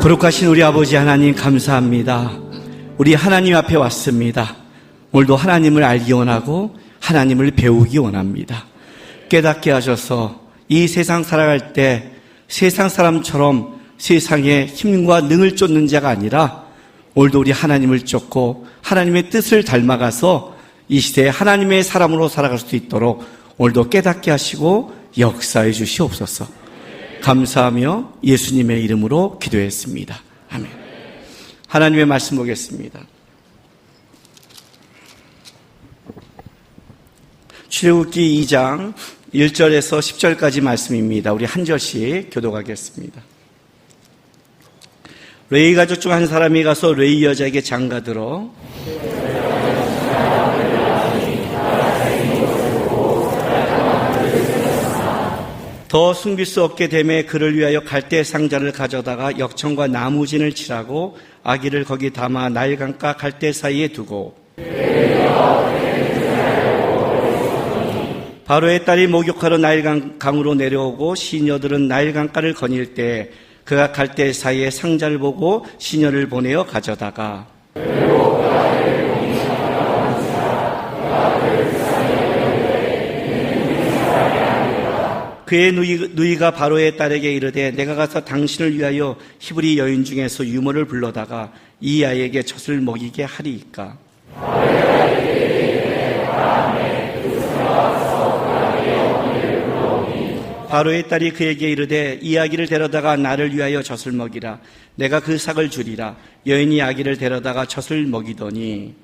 거룩하신 우리 아버지 하나님 감사합니다. 우리 하나님 앞에 왔습니다. 오늘도 하나님을 알기 원하고 하나님을 배우기 원합니다. 깨닫게 하셔서 이 세상 살아갈 때 세상 사람처럼 세상의 힘과 능을 쫓는 자가 아니라 오늘도 우리 하나님을 쫓고 하나님의 뜻을 닮아가서 이 시대에 하나님의 사람으로 살아갈 수 있도록 오늘도 깨닫게 하시고 역사해 주시옵소서. 감사하며 예수님의 이름으로 기도했습니다. 아멘. 하나님의 말씀 보겠습니다. 출애굽기 2장 1절에서 10절까지 말씀입니다. 우리 한 절씩 교독하겠습니다. 레위 가족 중 한 사람이 가서 레위 여자에게 장가들어 더 숨길 수 없게 되매 그를 위하여 갈대 상자를 가져다가 역청과 나무진을 칠하고 아기를 거기 담아 나일강과 갈대 사이에 두고 바로의 딸이 목욕하러 나일강으로 내려오고 시녀들은 나일강가를 거닐 때 그가 갈대 사이에 상자를 보고 시녀를 보내어 가져다가 그의 누이가 바로의 딸에게 이르되 내가 가서 당신을 위하여 히브리 여인 중에서 유모를 불러다가 이 아이에게 젖을 먹이게 하리이까. 바로의 딸이 그에게 이르되 이 아기를 데려다가 나를 위하여 젖을 먹이라. 내가 그 삭을 주리라. 여인이 아기를 데려다가 젖을 먹이더니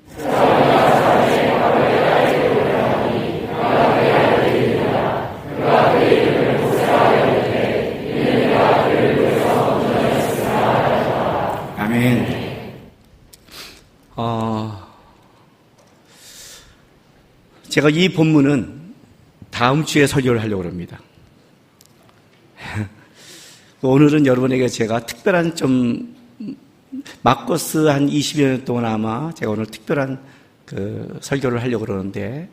아멘. 제가 이 본문은 다음 주에 설교를 하려고 합니다. 오늘은 여러분에게 제가 특별한 좀 마커스 한 20여 년 동안 아마 제가 오늘 특별한 설교를 하려고 그러는데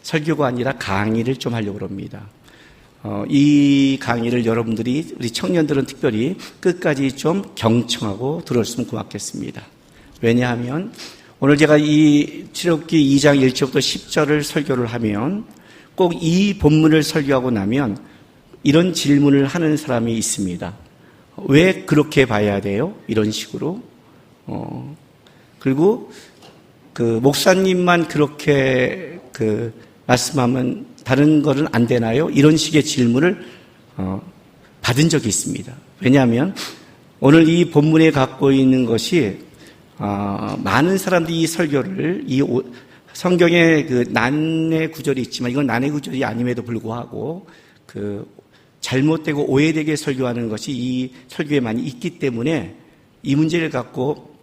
설교가 아니라 강의를 좀 하려고 합니다. 이 강의를 여러분들이 우리 청년들은 특별히 끝까지 좀 경청하고 들었으면 고맙겠습니다. 왜냐하면 오늘 제가 이 출애굽기 2장 1절부터 10절을 설교를 하면 꼭 이 본문을 설교하고 나면 이런 질문을 하는 사람이 있습니다. 왜 그렇게 봐야 돼요? 이런 식으로. 그리고 목사님만 그렇게 말씀하면 다른 거는 안 되나요? 이런 식의 질문을 받은 적이 있습니다. 왜냐하면 오늘 이 본문에 갖고 있는 것이 많은 사람들이 이 설교를 성경에 난의 구절이 있지만 이건 난의 구절이 아님에도 불구하고 잘못되고 오해되게 설교하는 것이 이 설교에 많이 있기 때문에 이 문제를 갖고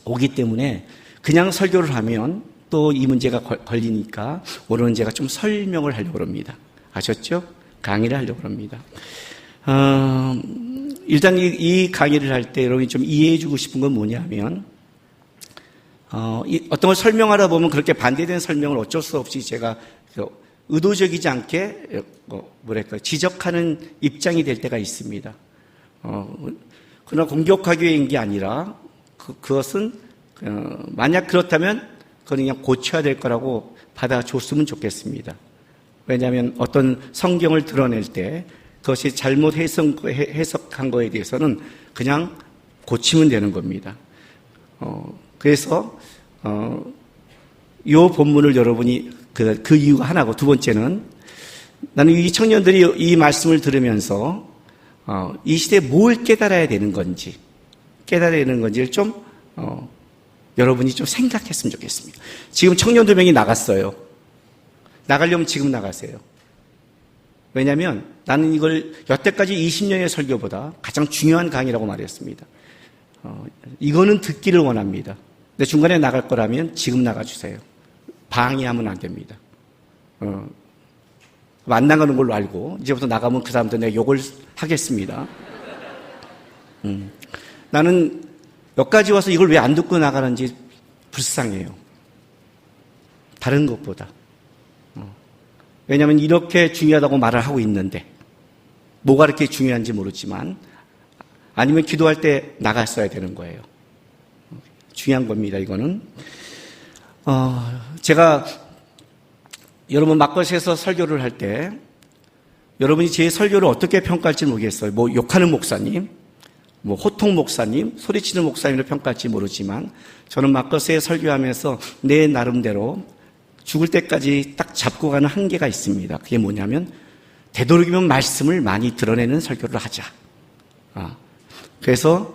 오기 때문에 그냥 설교를 하면 또 이 문제가 걸리니까 오늘은 제가 좀 설명을 하려고 합니다. 아셨죠? 강의를 하려고 합니다. 일단 이 강의를 할 때 여러분이 좀 이해해 주고 싶은 건 뭐냐면 어떤 걸 설명하다 보면 그렇게 반대된 설명을 어쩔 수 없이 제가 의도적이지 않게 지적하는 입장이 될 때가 있습니다. 그러나 공격하기 위한 게 아니라 그것은 만약 그렇다면 그건 그냥 고쳐야 될 거라고 받아줬으면 좋겠습니다. 왜냐하면 어떤 성경을 드러낼 때 그것이 잘못 해석한 거에 대해서는 그냥 고치면 되는 겁니다. 그래서 이 본문을 여러분이 그 이유가 하나고, 두 번째는 나는 이 청년들이 이 말씀을 들으면서 이 시대에 뭘 깨달아야 되는 건지, 깨달아야 되는 건지를 좀 여러분이 좀 생각했으면 좋겠습니다. 지금 청년 2명이 나갔어요. 나가려면 지금 나가세요. 왜냐하면 나는 이걸 여태까지 20년의 설교보다 가장 중요한 강의라고 말했습니다. 이거는 듣기를 원합니다. 근데 중간에 나갈 거라면 지금 나가주세요. 방해하면 안 됩니다. 안 나가는 걸로 알고 이제부터 나가면 그 사람들 내가 욕을 하겠습니다. 나는 여기까지 와서 이걸 왜 안 듣고 나가는지 불쌍해요. 다른 것보다. 왜냐하면 이렇게 중요하다고 말을 하고 있는데 뭐가 이렇게 중요한지 모르지만 아니면 기도할 때 나갔어야 되는 거예요. 중요한 겁니다, 이거는. 제가 여러분 막걸리에서 설교를 할 때 여러분이 제 설교를 어떻게 평가할지 모르겠어요. 뭐 욕하는 목사님, 뭐 호통 목사님, 소리치는 목사님으로 평가할지 모르지만 저는 막걸리에 설교하면서 내 나름대로 죽을 때까지 딱 잡고 가는 한계가 있습니다. 그게 뭐냐면 되도록이면 말씀을 많이 드러내는 설교를 하자. 그래서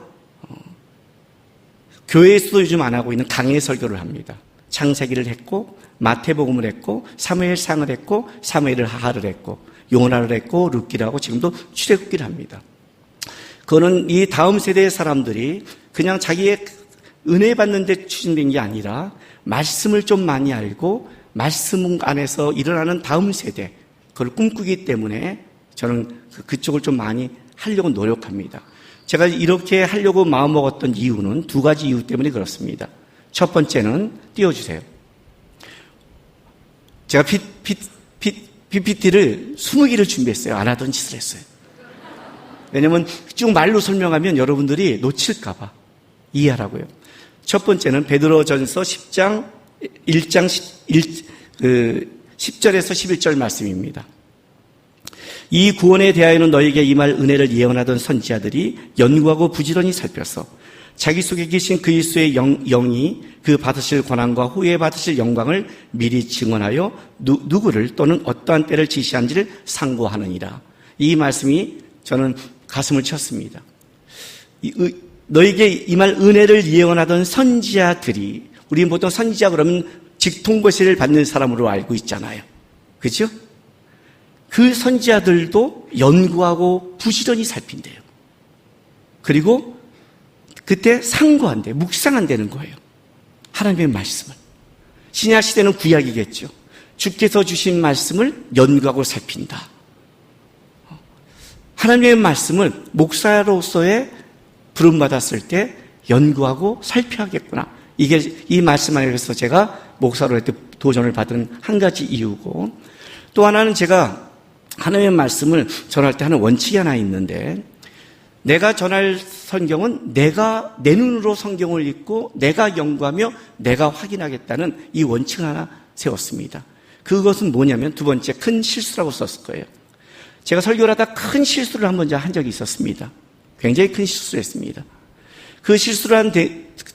교회에서도 요즘 안 하고 있는 강해 설교를 합니다. 창세기를 했고 마태복음을 했고 사무엘상을 했고 사무엘을 하하를 했고 요나를 했고 룻기를 하고 지금도 출애굽기를 합니다. 그거는 이 다음 세대의 사람들이 그냥 자기의 은혜 받는 데 추진된 게 아니라 말씀을 좀 많이 알고 말씀 안에서 일어나는 다음 세대, 그걸 꿈꾸기 때문에 저는 그쪽을 좀 많이 하려고 노력합니다. 제가 이렇게 하려고 마음먹었던 이유는 두 가지 이유 때문에 그렇습니다. 첫 번째는 띄워주세요. 제가 PPT를 20개를 준비했어요. 안 하던 짓을 했어요. 왜냐면 쭉 말로 설명하면 여러분들이 놓칠까봐 이해하라고요. 첫 번째는 베드로전서 10장 10절에서 11절 말씀입니다. 이 구원에 대하여는 너에게 임할 은혜를 예언하던 선지자들이 연구하고 부지런히 살펴서 자기 속에 계신 그리스도의 영이 그 받으실 권한과 후에 받으실 영광을 미리 증언하여 누구를 또는 어떠한 때를 지시한지를 상고하느니라. 이 말씀이 저는 가슴을 쳤습니다. 너에게 임할 은혜를 예언하던 선지자들이, 우리는 보통 선지자 그러면 직통고시를 받는 사람으로 알고 있잖아요. 그렇죠? 그 선지자들도 연구하고 부지런히 살핀대요. 그리고 그때 상고한대, 묵상한다는 거예요. 하나님의 말씀을. 신약 시대는 구약이겠죠. 주께서 주신 말씀을 연구하고 살핀다. 하나님의 말씀을 목사로서의 부름받았을 때 연구하고 살펴야겠구나. 이게 이 말씀 안에서 제가 목사로 할 때 도전을 받은 한 가지 이유고, 또 하나는 제가 하나님의 말씀을 전할 때 하는 원칙이 하나 있는데, 내가 전할 성경은 내가 내 눈으로 성경을 읽고 내가 연구하며 내가 확인하겠다는 이 원칙을 하나 세웠습니다. 그것은 뭐냐면 두 번째 큰 실수라고 썼을 거예요. 제가 설교를 하다 큰 실수를 한 번 한 적이 있었습니다. 굉장히 큰 실수를 했습니다. 그 실수를 한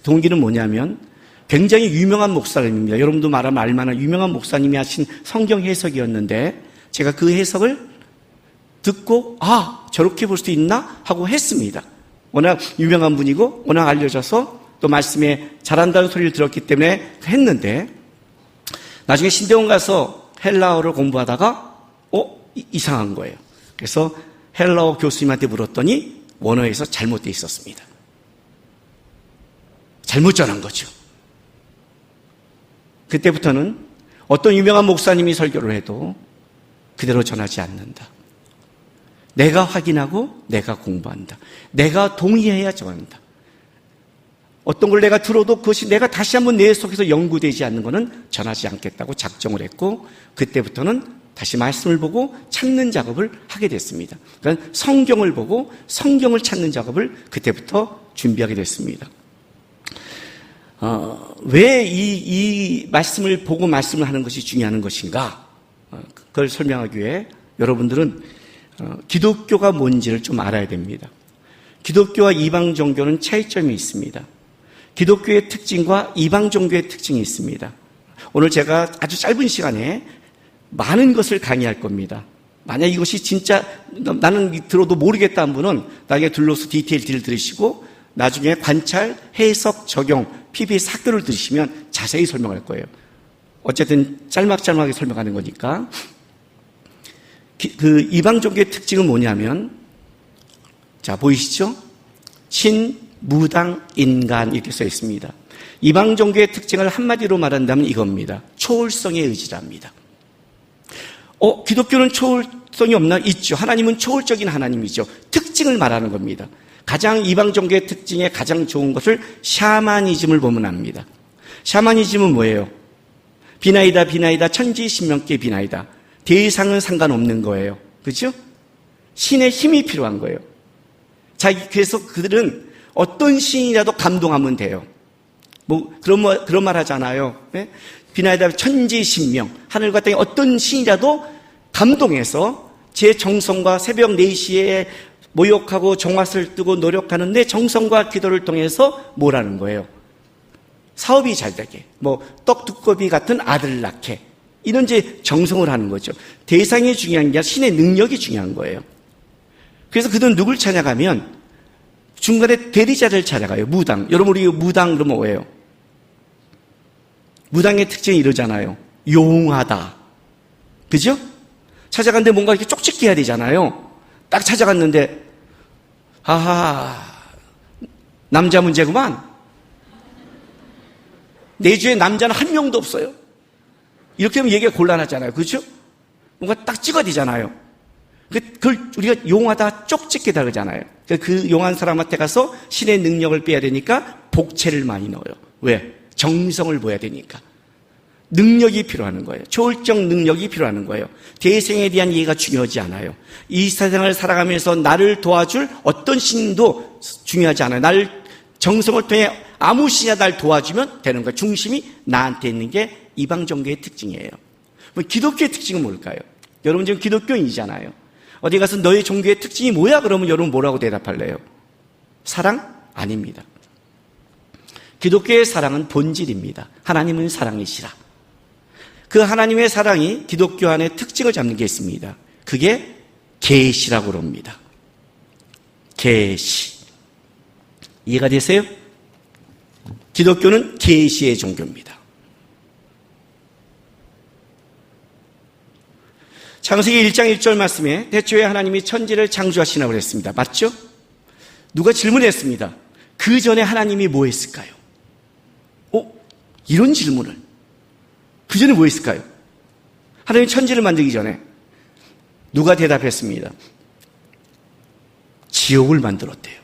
동기는 뭐냐면 굉장히 유명한 목사님입니다. 여러분도 말하면 알만한 유명한 목사님이 하신 성경 해석이었는데 제가 그 해석을 듣고 저렇게 볼 수 있나 하고 했습니다. 워낙 유명한 분이고 워낙 알려져서 또 말씀에 잘한다는 소리를 들었기 때문에 했는데, 나중에 신대원 가서 헬라어를 공부하다가 이상한 거예요. 그래서 헬라어 교수님한테 물었더니 원어에서 잘못되어 있었습니다. 잘못 전한 거죠. 그때부터는 어떤 유명한 목사님이 설교를 해도 그대로 전하지 않는다. 내가 확인하고 내가 공부한다. 내가 동의해야 전한다. 어떤 걸 내가 들어도 그것이 내가 다시 한번 내 속에서 연구되지 않는 것은 전하지 않겠다고 작정을 했고, 그때부터는 다시 말씀을 보고 찾는 작업을 하게 됐습니다. 그러니까 성경을 보고 성경을 찾는 작업을 그때부터 준비하게 됐습니다. 왜 이 말씀을 보고 말씀을 하는 것이 중요한 것인가? 그걸 설명하기 위해 여러분들은 기독교가 뭔지를 좀 알아야 됩니다. 기독교와 이방 종교는 차이점이 있습니다. 기독교의 특징과 이방 종교의 특징이 있습니다. 오늘 제가 아주 짧은 시간에 많은 것을 강의할 겁니다. 만약 이것이 진짜 나는 들어도 모르겠다는 분은 나중에 둘러서 디테일을 들으시고 나중에 관찰, 해석, 적용, PBS 학교를 들으시면 자세히 설명할 거예요. 어쨌든 짤막짤막하게 설명하는 거니까. 그 이방 종교의 특징은 뭐냐면, 자 보이시죠? 신, 무당, 인간 이렇게 써 있습니다. 이방 종교의 특징을 한마디로 말한다면 이겁니다. 초월성의 의지랍니다. 기독교는 초월성이 없나? 있죠. 하나님은 초월적인 하나님이죠. 특징을 말하는 겁니다. 가장 이방 종교의 특징에 가장 좋은 것을 샤머니즘을 보면 압니다. 샤머니즘은 뭐예요? 비나이다 천지신명계 비나이다. 대상은 상관없는 거예요. 그렇죠? 신의 힘이 필요한 거예요. 그래서 그들은 어떤 신이라도 감동하면 돼요. 그런 말 하잖아요. 네? 비나이다 천지신명, 하늘과 땅의 어떤 신이라도 감동해서 제 정성과 새벽 4시에 모욕하고 종아스를 뜨고 노력하는 내 정성과 기도를 통해서 뭐라는 거예요? 사업이 잘 되게, 떡두꺼비 같은 아들 낳게, 이런 이제 정성을 하는 거죠. 대상이 중요한 게 아니라 신의 능력이 중요한 거예요. 그래서 그들은 누굴 찾아가면 중간에 대리자를 찾아가요. 무당. 여러분, 우리 무당 그러면 뭐예요? 무당의 특징이 이러잖아요. 용하다. 그죠? 찾아갔는데 뭔가 이렇게 쪽집게 해야 되잖아요. 딱 찾아갔는데, 남자 문제구만. 내 주에 남자는 한 명도 없어요. 이렇게 하면 얘기가 곤란하잖아요. 그렇죠? 뭔가 딱 찍어야 되잖아요. 그걸 우리가 용하다, 쪽집게다 그러잖아요. 그 용한 사람한테 가서 신의 능력을 빼야 되니까 복채를 많이 넣어요. 왜? 정성을 보여야 되니까. 능력이 필요한 거예요. 초월적 능력이 필요한 거예요. 대생에 대한 이해가 중요하지 않아요. 이 세상을 살아가면서 나를 도와줄 어떤 신도 중요하지 않아요. 나를 정성을 통해 아무 신이나 날 도와주면 되는 거예요. 중심이 나한테 있는 게 이방 종교의 특징이에요. 기독교의 특징은 뭘까요? 여러분 지금 기독교인이잖아요. 어디 가서 너의 종교의 특징이 뭐야? 그러면 여러분 뭐라고 대답할래요? 사랑? 아닙니다. 기독교의 사랑은 본질입니다. 하나님은 사랑이시라. 그 하나님의 사랑이 기독교 안에 특징을 잡는 게 있습니다. 그게 계시라고 그럽니다. 계시. 이해가 되세요? 기독교는 계시의 종교입니다. 창세기 1장 1절 말씀에 태초에 하나님이 천지를 창조하시라고 그랬습니다. 맞죠? 누가 질문했습니다. 그 전에 하나님이 뭐 했을까요? 이런 질문을. 그 전에 뭐 했을까요? 하나님이 천지를 만들기 전에 누가 대답했습니다. 지옥을 만들었대요.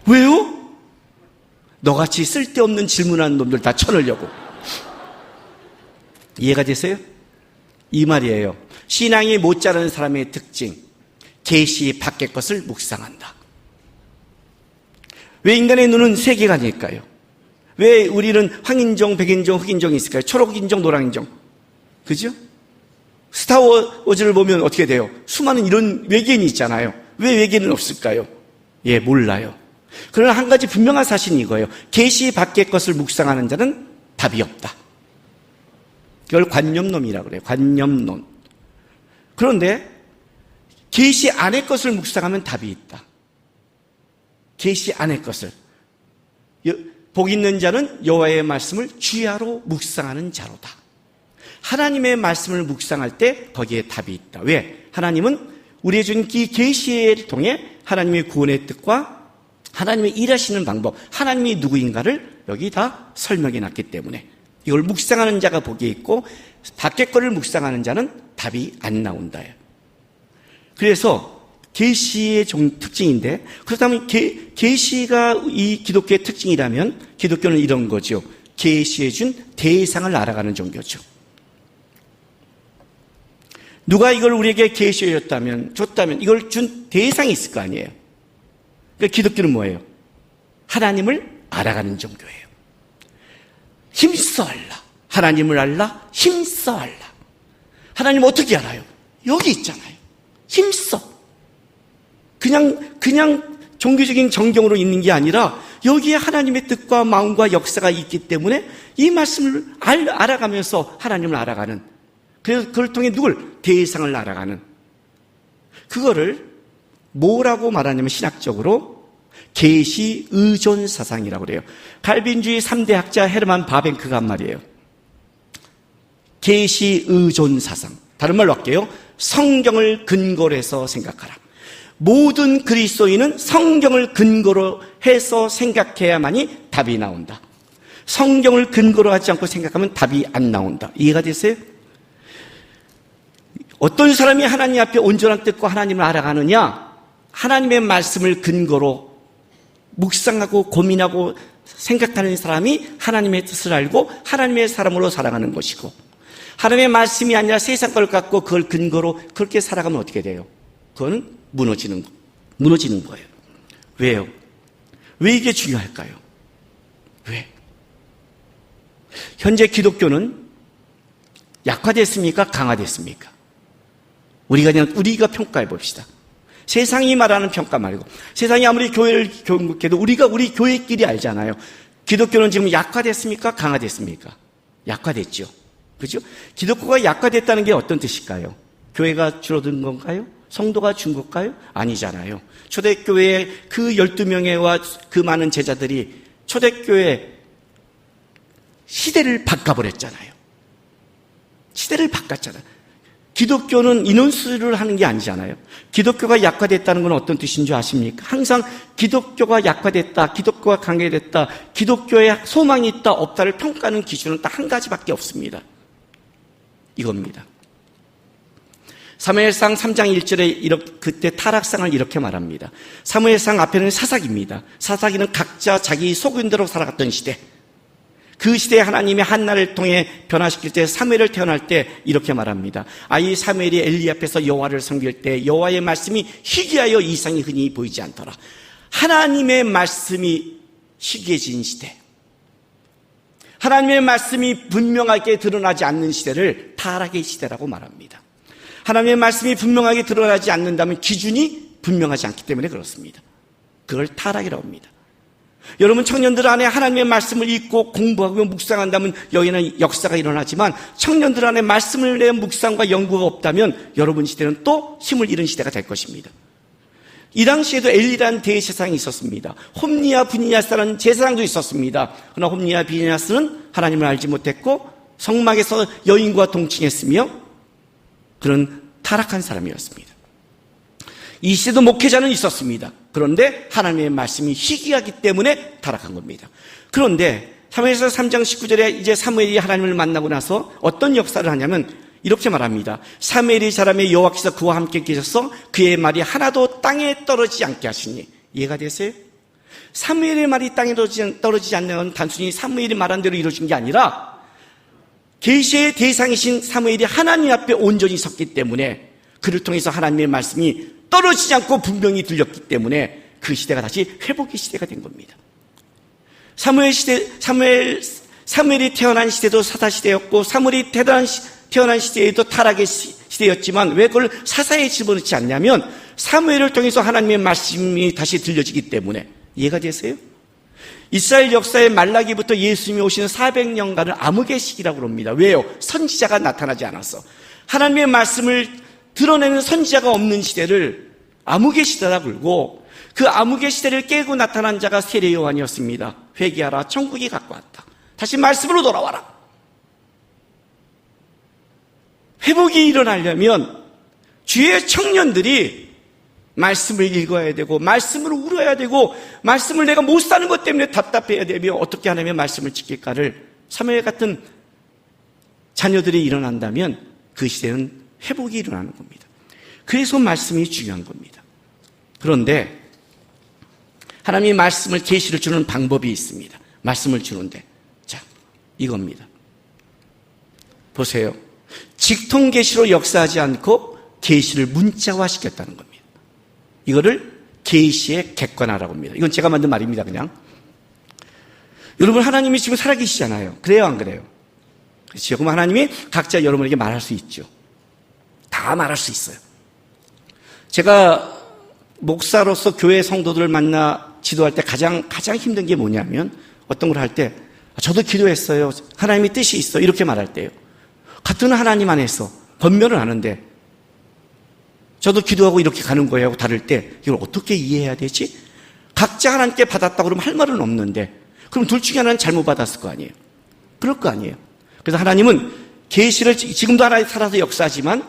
왜요? 너같이 쓸데없는 질문하는 놈들 다 쳐넣으려고. 이해가 되세요? 이 말이에요. 신앙이 못 자라는 사람의 특징, 계시 밖의 것을 묵상한다. 왜 인간의 눈은 세 개가 아닐까요? 왜 우리는 황인종, 백인종, 흑인종이 있을까요? 초록인종, 노랑인종. 그죠? 스타워즈를 보면 어떻게 돼요? 수많은 이런 외계인이 있잖아요. 왜 외계인은 없을까요? 몰라요. 그러나 한 가지 분명한 사실은 이거예요. 계시 밖의 것을 묵상하는 자는 답이 없다. 이걸 관념론이라고 그래요. 관념론. 그런데 계시 안의 것을 묵상하면 답이 있다. 계시 안의 것을. 복 있는 자는 여호와의 말씀을 주야로 묵상하는 자로다. 하나님의 말씀을 묵상할 때 거기에 답이 있다. 왜? 하나님은 우리의 준 이 계시를 통해 하나님의 구원의 뜻과 하나님의 일하시는 방법, 하나님이 누구인가를 여기 다 설명해 놨기 때문에 이걸 묵상하는 자가 복이 있고 밖의 거를 묵상하는 자는 답이 안 나온다요. 그래서 계시의 특징인데, 그렇다면 계시가 이 기독교의 특징이라면 기독교는 이런 거죠. 계시해 준 대상을 알아가는 종교죠. 누가 이걸 우리에게 계시해 줬다면 이걸 준 대상이 있을 거 아니에요. 그러니까 기독교는 뭐예요? 하나님을 알아가는 종교예요. 힘써 알라. 하나님을 알라. 힘써 알라. 하나님 어떻게 알아요? 여기 있잖아요. 힘써. 그냥 종교적인 정경으로 있는 게 아니라 여기에 하나님의 뜻과 마음과 역사가 있기 때문에 이 말씀을 알아가면서 하나님을 알아가는, 그래서 그걸 통해 대상을 알아가는, 그거를 뭐라고 말하냐면 신학적으로 계시 의존 사상이라고 그래요. 칼빈주의 3대 학자 헤르만 바벤크가 한 말이에요. 계시 의존 사상. 다른 말로 할게요. 성경을 근거로 해서 생각하라. 모든 그리스도인은 성경을 근거로 해서 생각해야만이 답이 나온다. 성경을 근거로 하지 않고 생각하면 답이 안 나온다. 이해가 되세요? 어떤 사람이 하나님 앞에 온전한 뜻과 하나님을 알아가느냐? 하나님의 말씀을 근거로 묵상하고 고민하고 생각하는 사람이 하나님의 뜻을 알고 하나님의 사람으로 살아가는 것이고, 하나님의 말씀이 아니라 세상 걸 갖고 그걸 근거로 그렇게 살아가면 어떻게 돼요? 그거는 무너지는 거. 무너지는 거예요. 왜요? 왜 이게 중요할까요? 왜? 현재 기독교는 약화됐습니까? 강화됐습니까? 우리가 평가해 봅시다. 세상이 말하는 평가 말고, 세상이 아무리 교회를 교육해도 우리가 우리 교회끼리 알잖아요. 기독교는 지금 약화됐습니까? 강화됐습니까? 약화됐죠. 그죠? 기독교가 약화됐다는 게 어떤 뜻일까요? 교회가 줄어든 건가요? 성도가 준 걸까요? 아니잖아요. 초대교회의 그 12명의와 그 많은 제자들이 초대교회 시대를 바꿔버렸잖아요. 시대를 바꿨잖아요. 기독교는 인원수를 하는 게 아니잖아요. 기독교가 약화됐다는 건 어떤 뜻인 줄 아십니까? 항상 기독교가 약화됐다, 기독교가 강해됐다, 기독교에 소망이 있다, 없다를 평가하는 기준은 딱 한 가지밖에 없습니다. 이겁니다. 사무엘상 3장 1절에 그때 타락상을 이렇게 말합니다. 사무엘상 앞에는 사사기입니다. 사사기는 각자 자기 소견대로 살아갔던 시대. 그 시대에 하나님이 한나를 통해 변화시킬 때 사무엘을 태어날 때 이렇게 말합니다. 아이 사무엘이 엘리 앞에서 여호와를 섬길 때 여호와의 말씀이 희귀하여 이상이 흔히 보이지 않더라. 하나님의 말씀이 희귀해진 시대, 하나님의 말씀이 분명하게 드러나지 않는 시대를 타락의 시대라고 말합니다. 하나님의 말씀이 분명하게 드러나지 않는다면 기준이 분명하지 않기 때문에 그렇습니다. 그걸 타락이라고 합니다. 여러분 청년들 안에 하나님의 말씀을 읽고 공부하고 묵상한다면 여기는 역사가 일어나지만 청년들 안에 말씀을 대한 묵상과 연구가 없다면 여러분 시대는 또 힘을 잃은 시대가 될 것입니다. 이 당시에도 엘리라는 대제사장이 있었습니다. 홈니아 비니아스라는 제사장도 있었습니다. 그러나 홈니아 비니아스는 하나님을 알지 못했고 성막에서 여인과 동침했으며 그런 타락한 사람이었습니다. 이 시대도 목회자는 있었습니다. 그런데 하나님의 말씀이 희귀하기 때문에 타락한 겁니다. 그런데 사무엘서 3장 19절에 이제 사무엘이 하나님을 만나고 나서 어떤 역사를 하냐면 이렇게 말합니다. 사무엘이 자라매 여호와께서 그와 함께 계셔서 그의 말이 하나도 땅에 떨어지지 않게 하시니. 이해가 되세요? 사무엘의 말이 땅에 떨어지지 않는 건 단순히 사무엘이 말한 대로 이루어진 게 아니라 계시의 대상이신 사무엘이 하나님 앞에 온전히 섰기 때문에 그를 통해서 하나님의 말씀이 떨어지지 않고 분명히 들렸기 때문에 그 시대가 다시 회복의 시대가 된 겁니다. 사무엘이 태어난 시대도 사사 시대였고 사무엘이 태어난 시대에도 타락의 시대였지만 왜 그걸 사사에 집어넣지 않냐면 사무엘을 통해서 하나님의 말씀이 다시 들려지기 때문에. 이해가 되세요? 이스라엘 역사의 말라기부터 예수님이 오시는 400년간을 암흑의 시기라고 합니다. 왜요? 선지자가 나타나지 않았어. 하나님의 말씀을 드러내는 선지자가 없는 시대를 암흑의 시대라 부르고 그 암흑의 시대를 깨고 나타난 자가 세례 요한이었습니다. 회개하라, 천국이 가까웠다. 다시 말씀으로 돌아와라. 회복이 일어나려면 주의 청년들이 말씀을 읽어야 되고 말씀을 울어야 되고 말씀을 내가 못 사는 것 때문에 답답해야 되며 어떻게 하나님의 말씀을 지킬까를 사무엘 같은 자녀들이 일어난다면 그 시대는 회복이 일어나는 겁니다. 그래서 말씀이 중요한 겁니다. 그런데 하나님이 말씀을 계시를 주는 방법이 있습니다. 말씀을 주는데 자 이겁니다. 보세요. 직통 계시로 역사하지 않고 계시를 문자화시켰다는 겁니다. 이거를 계시의 객관화라고 합니다. 이건 제가 만든 말입니다. 그냥 여러분 하나님이 지금 살아계시잖아요. 그래요 안 그래요? 그렇죠. 그럼 하나님이 각자 여러분에게 말할 수 있죠. 다 말할 수 있어요. 제가 목사로서 교회 성도들을 만나 지도할 때 가장 힘든 게 뭐냐면 어떤 걸 할 때 저도 기도했어요. 하나님의 뜻이 있어. 이렇게 말할 때요. 같은 하나님 안에서 권면을 하는데 저도 기도하고 이렇게 가는 거예요 하고 다를 때 이걸 어떻게 이해해야 되지? 각자 하나님께 받았다고 그러면 할 말은 없는데 그럼 둘 중에 하나는 잘못 받았을 거 아니에요. 그럴 거 아니에요. 그래서 하나님은 계시를 지금도 하나님 살아서 역사하지만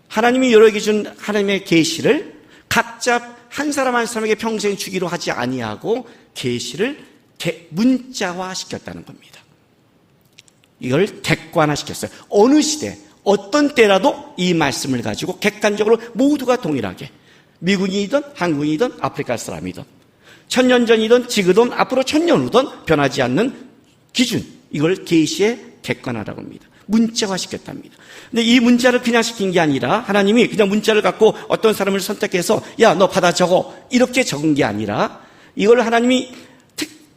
하나님이 여러에게 준 하나님의 계시를 각자 한 사람 한 사람에게 평생 주기로 하지 아니하고 계시를 문자화 시켰다는 겁니다. 이걸 객관화 시켰어요. 어느 시대 어떤 때라도 이 말씀을 가지고 객관적으로 모두가 동일하게 미국인이든 한국인이든 아프리카 사람이든 천년 전이든 지금이든 앞으로 천년 후든 변하지 않는 기준 이걸 계시의 객관화라고 합니다. 문자화 시켰답니다. 근데 이 문자를 그냥 시킨 게 아니라 하나님이 그냥 문자를 갖고 어떤 사람을 선택해서 야, 너 받아 적어. 이렇게 적은 게 아니라 이걸 하나님이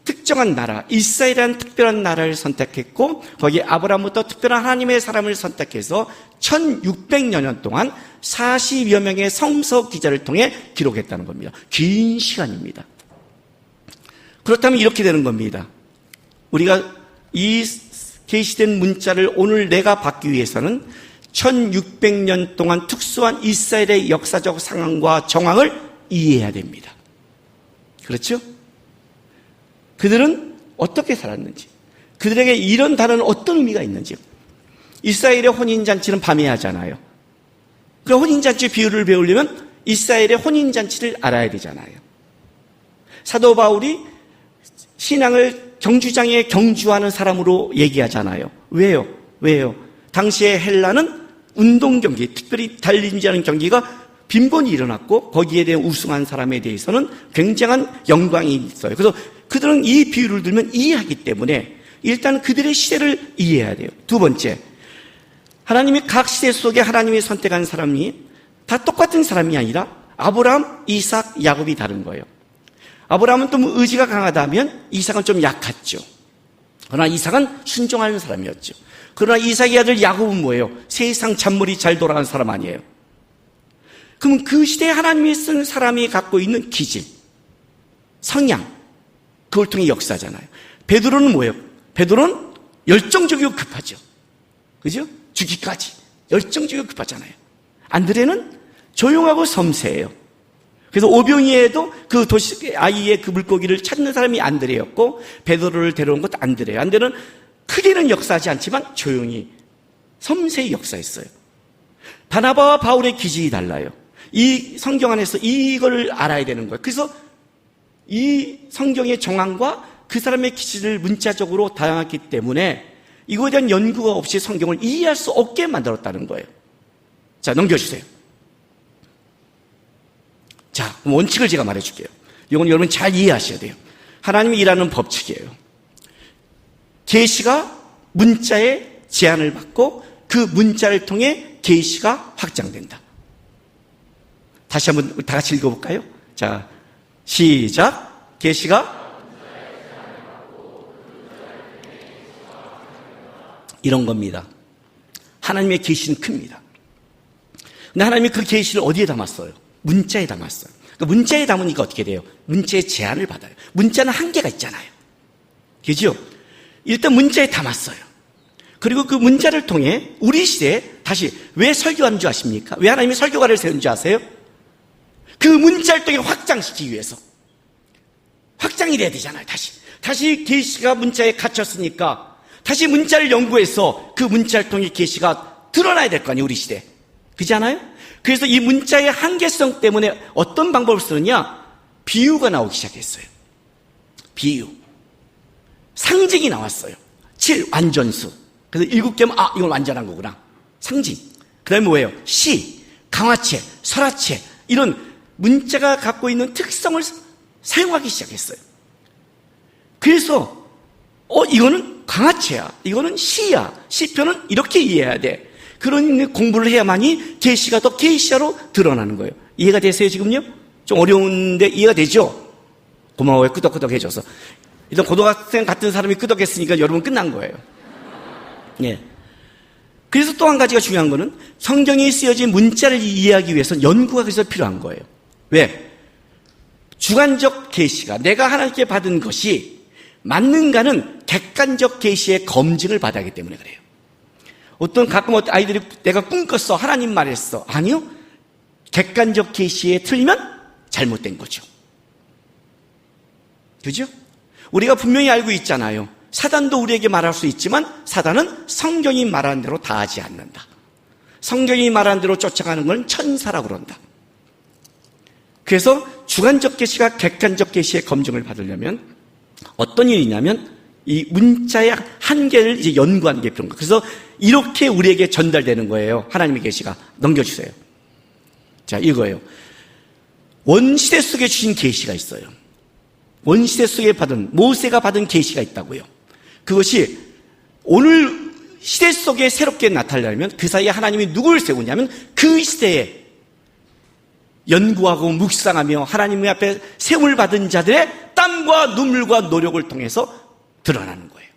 특정한 나라, 이스라엘이라는 특별한 나라를 선택했고 거기에 아브라함부터 특별한 하나님의 사람을 선택해서 1600여 년 동안 40여 명의 성서 기자를 통해 기록했다는 겁니다. 긴 시간입니다. 그렇다면 이렇게 되는 겁니다. 우리가 이 계시된 문자를 오늘 내가 받기 위해서는 1600년 동안 특수한 이스라엘의 역사적 상황과 정황을 이해해야 됩니다. 그렇죠? 그들은 어떻게 살았는지, 그들에게 이런 단어는 어떤 의미가 있는지. 이스라엘의 혼인잔치는 밤에 하잖아요. 그 혼인잔치 비유를 배우려면 이스라엘의 혼인잔치를 알아야 되잖아요. 사도 바울이 신앙을 경주장에 경주하는 사람으로 얘기하잖아요. 왜요? 당시에 헬라는 운동 경기, 특별히 달리기하는 경기가 빈번히 일어났고 거기에 대해 우승한 사람에 대해서는 굉장한 영광이 있어요. 그래서 그들은 이 비유를 들면 이해하기 때문에 일단 그들의 시대를 이해해야 돼요. 두 번째, 하나님이 각 시대 속에 하나님이 선택한 사람이 다 똑같은 사람이 아니라 아브라함, 이삭, 야곱이 다른 거예요. 아브라함은 또 의지가 강하다면 이삭은 좀 약했죠. 그러나 이삭은 순종하는 사람이었죠. 그러나 이삭의 아들 야곱은 뭐예요? 세상 잔머리 잘 돌아가는 사람 아니에요. 그러면 그 시대에 하나님이 쓴 사람이 갖고 있는 기질, 성향, 그걸 통해 역사잖아요. 베드로는 뭐예요? 베드로는 열정적이고 급하죠. 그죠? 죽기까지 열정적이고 급하잖아요. 안드레는 조용하고 섬세해요. 그래서 오병이에도 그 도시 아이의 그 물고기를 찾는 사람이 안드레였고 베드로를 데려온 것도 안드레예요. 안드레는 크게는 역사하지 않지만 조용히 섬세히 역사했어요. 바나바와 바울의 기질이 달라요. 이 성경 안에서 이걸 알아야 되는 거예요. 그래서 이 성경의 정황과 그 사람의 기질을 문자적으로 다양했기 때문에 이거에 대한 연구가 없이 성경을 이해할 수 없게 만들었다는 거예요. 자, 넘겨주세요. 자, 원칙을 제가 말해줄게요. 이건 여러분 잘 이해하셔야 돼요. 하나님이 일하는 법칙이에요. 계시가 문자의 제한을 받고 그 문자를 통해 계시가 확장된다. 다시 한번 다 같이 읽어볼까요? 자, 시작. 계시가 이런 겁니다. 하나님의 계시는 큽니다. 근데 하나님이 그 계시를 어디에 담았어요? 문자에 담았어요. 그러니까 문자에 담으니까 어떻게 돼요? 문자의 제한을 받아요. 문자는 한계가 있잖아요. 그죠? 일단 문자에 담았어요. 그리고 그 문자를 통해 우리 시대에 다시 왜 설교하는 줄 아십니까? 왜 하나님이 설교가를 세운 줄 아세요? 그 문자를 통해 확장시키기 위해서. 확장이 돼야 되잖아요. 다시 계시가 문자에 갇혔으니까 다시 문자를 연구해서 그 문자를 통해 계시가 드러나야 될 거 아니에요. 우리 시대에. 그렇지 않아요? 그래서 이 문자의 한계성 때문에 어떤 방법을 쓰느냐? 비유가 나오기 시작했어요. 비유. 상징이 나왔어요. 7, 완전수. 그래서 7개면 이건 완전한 거구나. 상징. 그 다음에 뭐예요? 시, 강화체, 설화체. 이런 문자가 갖고 있는 특성을 사용하기 시작했어요. 그래서 이거는 강화체야. 이거는 시야. 시편은 이렇게 이해해야 돼. 그런 공부를 해야만이 계시가 더 계시야로 드러나는 거예요. 이해가 되세요 지금요? 좀 어려운데 이해가 되죠? 고마워요. 끄덕끄덕 해줘서. 일단 고등학생 같은 사람이 끄덕했으니까 여러분 끝난 거예요. 예. 그래서 또 한 가지가 중요한 거는 성경에 쓰여진 문자를 이해하기 위해서 연구가 그래서 필요한 거예요. 왜? 주관적 계시가 내가 하나님께 받은 것이 맞는가는 객관적 계시의 검증을 받아야 하기 때문에 그래요. 가끔 아이들이 내가 꿈 꿨어. 하나님 말했어. 아니요. 객관적 계시에 틀리면 잘못된 거죠. 그죠? 우리가 분명히 알고 있잖아요. 사단도 우리에게 말할 수 있지만 사단은 성경이 말하는 대로 다 하지 않는다. 성경이 말하는 대로 쫓아가는 건 천사라고 그런다. 그래서 주관적 계시가 객관적 계시의 검증을 받으려면 어떤 일이 있냐면 이 문자의 한계를 이제 연구하는 게 필요한 거예요. 그래서 이렇게 우리에게 전달되는 거예요. 하나님의 계시가. 넘겨주세요. 자, 이거예요. 원시대 속에 주신 계시가 있어요. 원시대 속에 모세가 받은 계시가 있다고요. 그것이 오늘 시대 속에 새롭게 나타나려면 그 사이에 하나님이 누구를 세우냐면 그 시대에 연구하고 묵상하며 하나님 앞에 세움을 받은 자들의 땀과 눈물과 노력을 통해서 드러나는 거예요.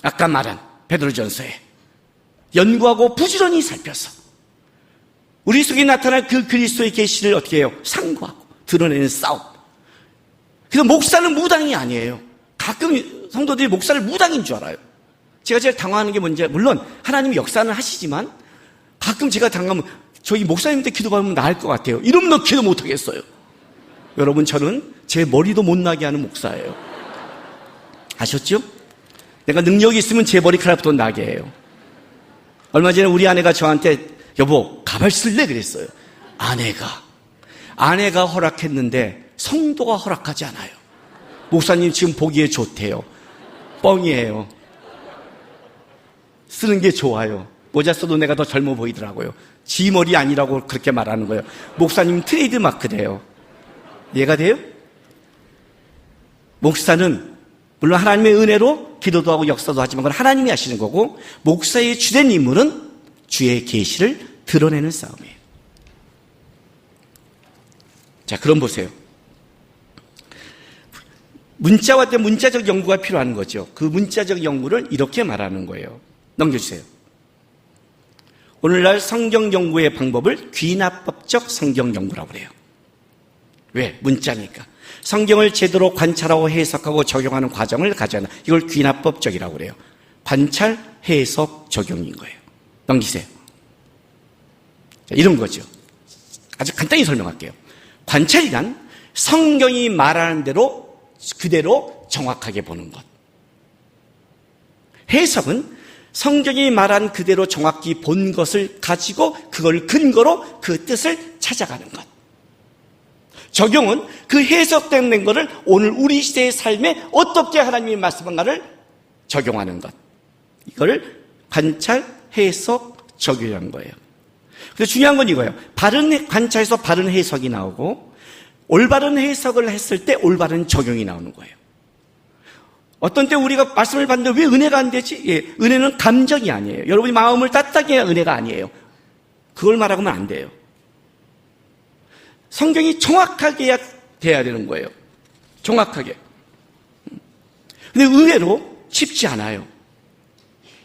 아까 말한 베드로전서에 연구하고 부지런히 살펴서 우리 속에 나타날 그 그리스도의 계시를 어떻게 해요? 상고하고 드러내는 싸움. 그래서 목사는 무당이 아니에요. 가끔 성도들이 목사를 무당인 줄 알아요. 제가 제일 당황하는 게 뭔지, 물론 하나님이 역사는 하시지만 가끔 제가 당하면 저희 목사님한테 기도받으면 나을 것 같아요. 이러면 너 기도 못하겠어요. 여러분, 저는 제 머리도 못 나게 하는 목사예요. 아셨죠? 내가 능력이 있으면 제 머리카락부터 나게 해요. 얼마 전에 우리 아내가 저한테 여보 가발 쓸래? 그랬어요. 아내가 허락했는데 성도가 허락하지 않아요. 목사님 지금 보기에 좋대요. 뻥이에요. 쓰는 게 좋아요. 모자 써도 내가 더 젊어 보이더라고요. 지 머리 아니라고 그렇게 말하는 거예요. 목사님 트레이드 마크래요. 이해가 돼요? 목사는 물론 하나님의 은혜로 기도도 하고 역사도 하지만 그건 하나님이 하시는 거고, 목사의 주된 임무는 주의 계시를 드러내는 싸움이에요. 자, 그럼 보세요. 문자와 문자적 연구가 필요한 거죠. 그 문자적 연구를 이렇게 말하는 거예요. 넘겨주세요. 오늘날 성경 연구의 방법을 귀납법적 성경 연구라고 그래요. 왜? 문자니까. 성경을 제대로 관찰하고 해석하고 적용하는 과정을 가져야 한다. 이걸 귀납법적이라고 그래요. 관찰, 해석, 적용인 거예요. 넘기세요. 자, 이런 거죠. 아주 간단히 설명할게요. 관찰이란 성경이 말하는 대로 그대로 정확하게 보는 것. 해석은 성경이 말한 그대로 정확히 본 것을 가지고 그걸 근거로 그 뜻을 찾아가는 것. 적용은 그 해석된 것을 오늘 우리 시대의 삶에 어떻게 하나님이 말씀한가를 적용하는 것. 이걸 관찰, 해석, 적용한 거예요. 그래서 중요한 건 이거예요. 바른 관찰에서 바른 해석이 나오고 올바른 해석을 했을 때 올바른 적용이 나오는 거예요. 어떤 때 우리가 말씀을 받는데 왜 은혜가 안 되지? 예, 은혜는 감정이 아니에요. 여러분이 마음을 따뜻하게 해야 은혜가 아니에요. 그걸 말하면 안 돼요. 성경이 정확하게 돼야 되는 거예요. 정확하게. 근데 의외로 쉽지 않아요.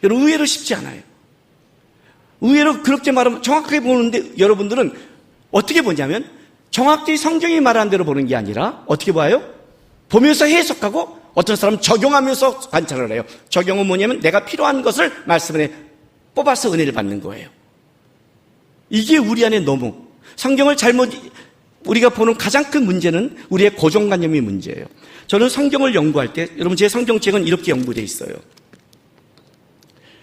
여러분, 의외로 쉽지 않아요. 의외로 그렇게 말하면 정확하게 보는데 여러분들은 어떻게 보냐면 정확히 성경이 말하는 대로 보는 게 아니라 어떻게 봐요? 보면서 해석하고 어떤 사람은 적용하면서 관찰을 해요. 적용은 뭐냐면 내가 필요한 것을 말씀을 해 뽑아서 은혜를 받는 거예요. 이게 우리 안에 너무 성경을 잘못 우리가 보는 가장 큰 문제는 우리의 고정관념이 문제예요. 저는 성경을 연구할 때 여러분 제 성경책은 이렇게 연구되어 있어요.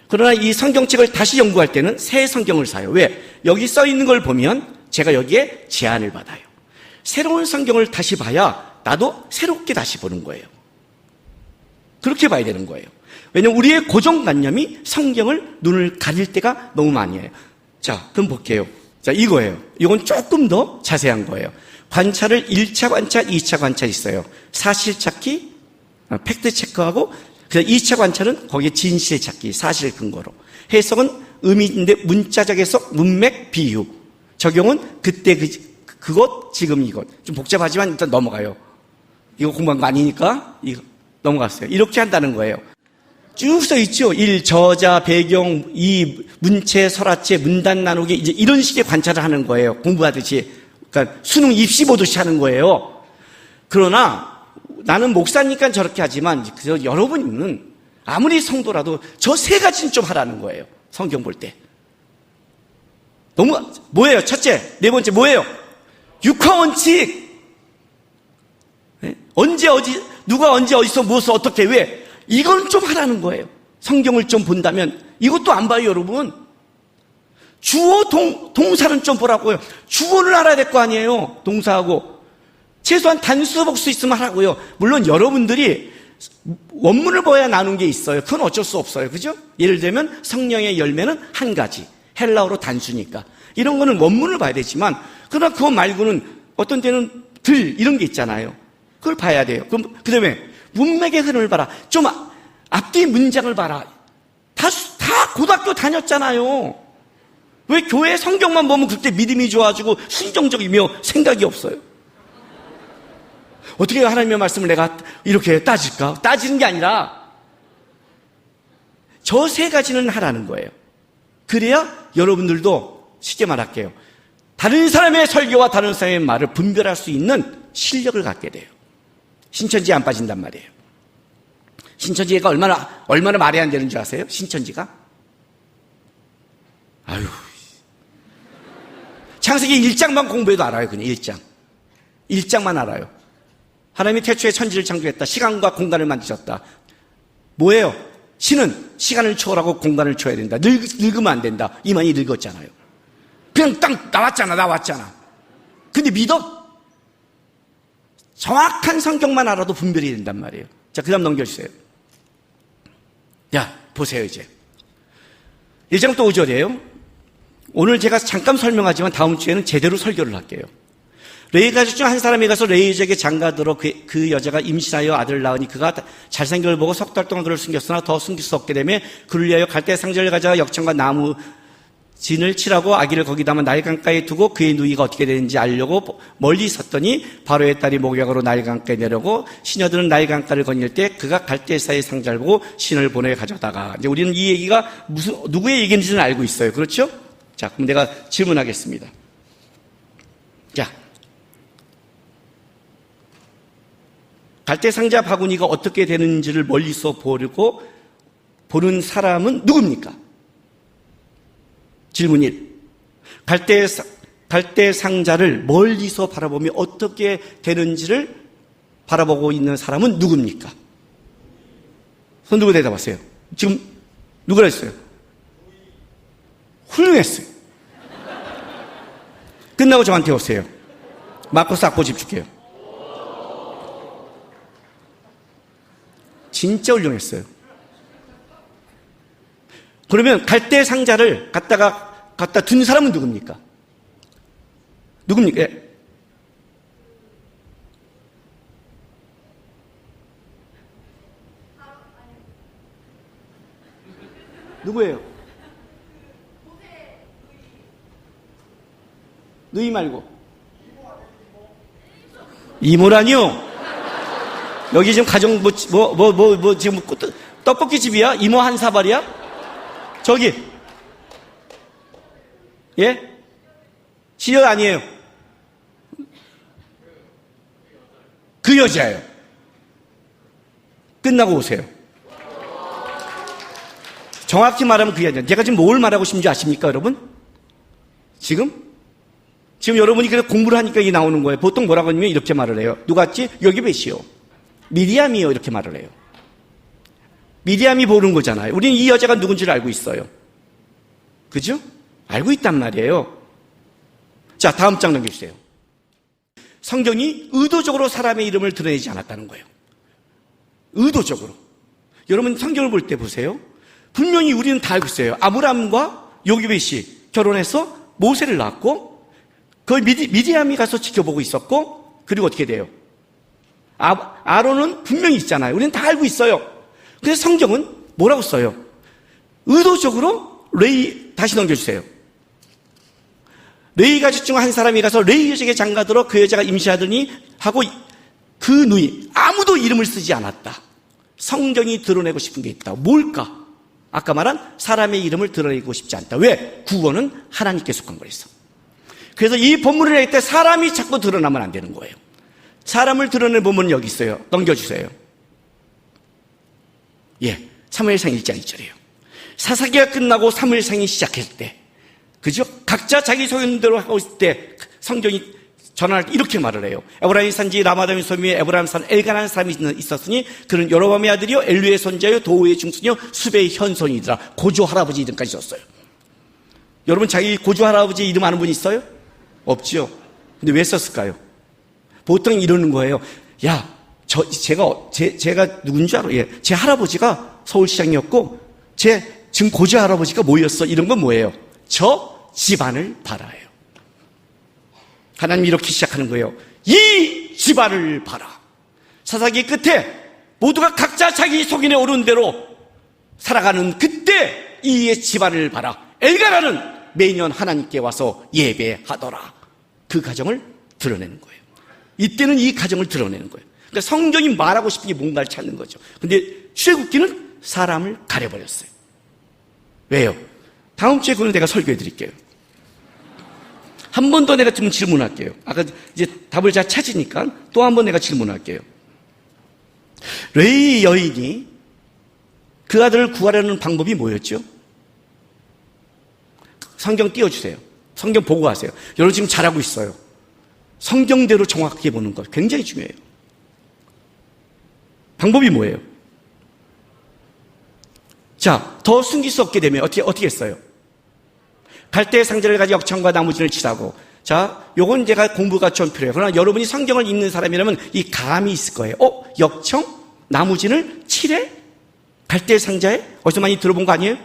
그러나 이 성경책을 다시 연구할 때는 새 성경을 사요. 왜? 여기 써 있는 걸 보면 제가 여기에 제한을 받아요. 새로운 성경을 다시 봐야 나도 새롭게 다시 보는 거예요. 그렇게 봐야 되는 거예요. 왜냐하면 우리의 고정관념이 성경을 눈을 가릴 때가 너무 많이 해요. 자, 그럼 볼게요. 자, 이거예요. 이건 조금 더 자세한 거예요. 관찰을 1차 관찰, 2차 관찰 있어요. 사실 찾기, 팩트 체크하고, 그래서 2차 관찰은 거기에 진실 찾기, 사실 근거로. 해석은 의미인데 문자적 해석, 문맥, 비유. 적용은 그때 그것, 지금 이것. 좀 복잡하지만 일단 넘어가요. 이거 공부한 거 아니니까 이거 넘어갔어요. 이렇게 한다는 거예요. 쭉 써 있죠. 1. 저자, 배경, 2. 문체, 설화체, 문단 나누기 이제 이런 식의 관찰을 하는 거예요. 공부하듯이. 그러니까 수능 입시 보듯이 하는 거예요. 그러나 나는 목사니까 저렇게 하지만 여러분은 아무리 성도라도 저 세 가지는 좀 하라는 거예요. 성경 볼 때. 너무 뭐예요? 첫째, 네 번째 뭐예요? 육하원칙. 네? 언제 어디 누가 언제 어디서 무엇을 어떻게 왜 이건 좀 하라는 거예요. 성경을 좀 본다면 이것도 안 봐요, 여러분. 주어 동사는 좀 보라고요. 주어를 알아야 될 거 아니에요. 동사하고 최소한 단수 복수 있으면 하라고요. 물론 여러분들이 원문을 봐야 나눈 게 있어요. 그건 어쩔 수 없어요. 그죠? 예를 들면 성령의 열매는 한 가지. 헬라어로 단수니까. 이런 거는 원문을 봐야 되지만 그러나 그거 말고는 어떤 때는 이런 게 있잖아요. 그걸 봐야 돼요. 그럼 그다음에 문맥의 흐름을 봐라. 좀 앞뒤 문장을 봐라. 다 고등학교 다녔잖아요. 왜 교회 성경만 보면 그때 믿음이 좋아지고 순종적이며 생각이 없어요? 어떻게 하나님의 말씀을 내가 이렇게 따질까? 따지는 게 아니라 저 세 가지는 하라는 거예요. 그래야 여러분들도 쉽게 말할게요. 다른 사람의 설교와 다른 사람의 말을 분별할 수 있는 실력을 갖게 돼요. 신천지에 안 빠진단 말이에요. 신천지가 얼마나 말이 안 되는 줄 아세요? 신천지가? 아유. 창세기 1장만 공부해도 알아요. 그냥 1장. 1장만 알아요. 하나님이 태초에 천지를 창조했다. 시간과 공간을 만드셨다. 뭐예요? 신은 시간을 초월하고 공간을 초월해야 된다. 늙으면 안 된다. 이만희 늙었잖아요. 그냥 딱 나왔잖아. 근데 믿어? 정확한 성경만 알아도 분별이 된단 말이에요. 자, 그 다음 넘겨주세요. 야, 보세요, 이제. 1장 또 5절이에요. 오늘 제가 잠깐 설명하지만 다음 주에는 제대로 설교를 할게요. 레위 가족 중 한 사람이 가서 레위족에게 장가들어 그 여자가 임신하여 아들을 낳으니 그가 잘생긴 걸 보고 석 달 동안 그를 숨겼으나 더 숨길 수 없게 되며 그를 위하여 갈대 상자를 가져와 역청과 나무 진을 칠하고 아기를 거기다만 나일강가에 두고 그의 누이가 어떻게 되는지 알려고 멀리 있었더니 바로의 딸이 목욕하러 나일강가에 내려고 시녀들은 나일강가를 거닐 때 그가 갈대사의 상자를 보고 신을 보내 가져다가 이제 우리는 이 얘기가 누구의 얘기인지는 알고 있어요. 그렇죠? 자, 그럼 내가 질문하겠습니다. 자, 갈대상자 바구니가 어떻게 되는지를 멀리서 보는 사람은 누굽니까? 질문 1. 갈대상자를 멀리서 바라보며 어떻게 되는지를 바라보고 있는 사람은 누굽니까? 손 들고 대답하세요. 지금 누구라 했어요? 훌륭했어요. 끝나고 저한테 오세요. 마커스 악보집 줄게요. 진짜 훌륭했어요. 그러면 갈대 상자를 갖다 둔 사람은 누굽니까? 누굽니까? 예. 누구예요? 누이 말고. 이모라니요? 여기 지금 가정 지금 떡볶이 집이야? 이모 한 사발이야? 저기. 예? 시녀 아니에요. 그 여자예요. 끝나고 오세요. 정확히 말하면 그 여자. 제가 지금 뭘 말하고 싶은지 아십니까, 여러분? 지금 여러분이 그래 공부를 하니까 이게 나오는 거예요. 보통 뭐라고 하냐면 이렇게 말을 해요. 누같지? 여기 벳이요. 미리암이요. 이렇게 말을 해요. 미리암이 보는 거잖아요. 우리는 이 여자가 누군지를 알고 있어요. 그죠? 알고 있단 말이에요. 자, 다음 장 넘겨주세요. 성경이 의도적으로 사람의 이름을 드러내지 않았다는 거예요. 의도적으로. 여러분 성경을 볼 때 보세요. 분명히 우리는 다 알고 있어요. 아브람과 요기벳이 결혼해서 모세를 낳았고 그걸 미디암이 가서 지켜보고 있었고 그리고 어떻게 돼요? 아론은 분명히 있잖아요. 우리는 다 알고 있어요. 그래서 성경은 뭐라고 써요? 의도적으로 다시 넘겨주세요. 레위 가족 중 한 사람이 가서 레위 여자에게 장가들어 그 여자가 임신하더니 하고 그 누이 아무도 이름을 쓰지 않았다. 성경이 드러내고 싶은 게 있다. 뭘까? 아까 말한 사람의 이름을 드러내고 싶지 않다. 왜? 구원은 하나님께 속한 거였어. 그래서 이 본문을 낼 때 사람이 자꾸 드러나면 안 되는 거예요. 사람을 드러낸 본문은 여기 있어요. 넘겨주세요. 예, 사무엘상 1장 2절이에요. 사사기가 끝나고 사무엘상이 시작할 때, 그죠? 각자 자기 소견대로 하고 있을 때 성경이 전할 때 이렇게 말을 해요. 에브라임 산지 라마다임 소미에 에브라임 산 엘가라는 사람이 있었으니 그는 여로밤의 아들이요 엘루의 손자요 도우의 중순이요 수베의 현손이더라. 고조 할아버지 이름까지 썼어요. 여러분 자기 고조 할아버지 이름 아는 분 있어요? 없지요. 근데 왜 썼을까요? 보통 이러는 거예요. 야, 제가 누군지 알아? 예, 제 할아버지가 서울시장이었고 지금 고조 할아버지가 뭐였어? 이런 건 뭐예요? 저 집안을 봐라예요. 하나님이 이렇게 시작하는 거예요. 이 집안을 봐라. 사사기 끝에 모두가 각자 자기 소견에 오른 대로 살아가는 그때 이의 집안을 봐라. 엘가나는 매년 하나님께 와서 예배하더라. 그 가정을 드러내는 거예요. 이때는 이 가정을 드러내는 거예요. 그러니까 성경이 말하고 싶은 게 뭔가를 찾는 거죠. 근데 출애굽기는 사람을 가려버렸어요. 왜요? 다음 주에 그건 내가 설교해 드릴게요. 한 번 더 내가 좀 질문할게요. 아까 이제 답을 잘 찾으니까 또 한 번 내가 질문할게요. 레위 여인이 그 아들을 구하려는 방법이 뭐였죠? 성경 띄워주세요. 성경 보고 하세요. 여러분 지금 잘하고 있어요. 성경대로 정확하게 보는 것 굉장히 중요해요. 방법이 뭐예요? 자, 더 숨길 수 없게 되면 어떻게 했어요? 갈대의 상자를 가지고 역청과 나무진을 칠하고, 자, 요건 제가 공부가 좀 필요해요. 그러나 여러분이 성경을 읽는 사람이라면 이 감이 있을 거예요. 역청, 나무진을 칠해? 갈대의 상자에? 어디서 많이 들어본 거 아니에요?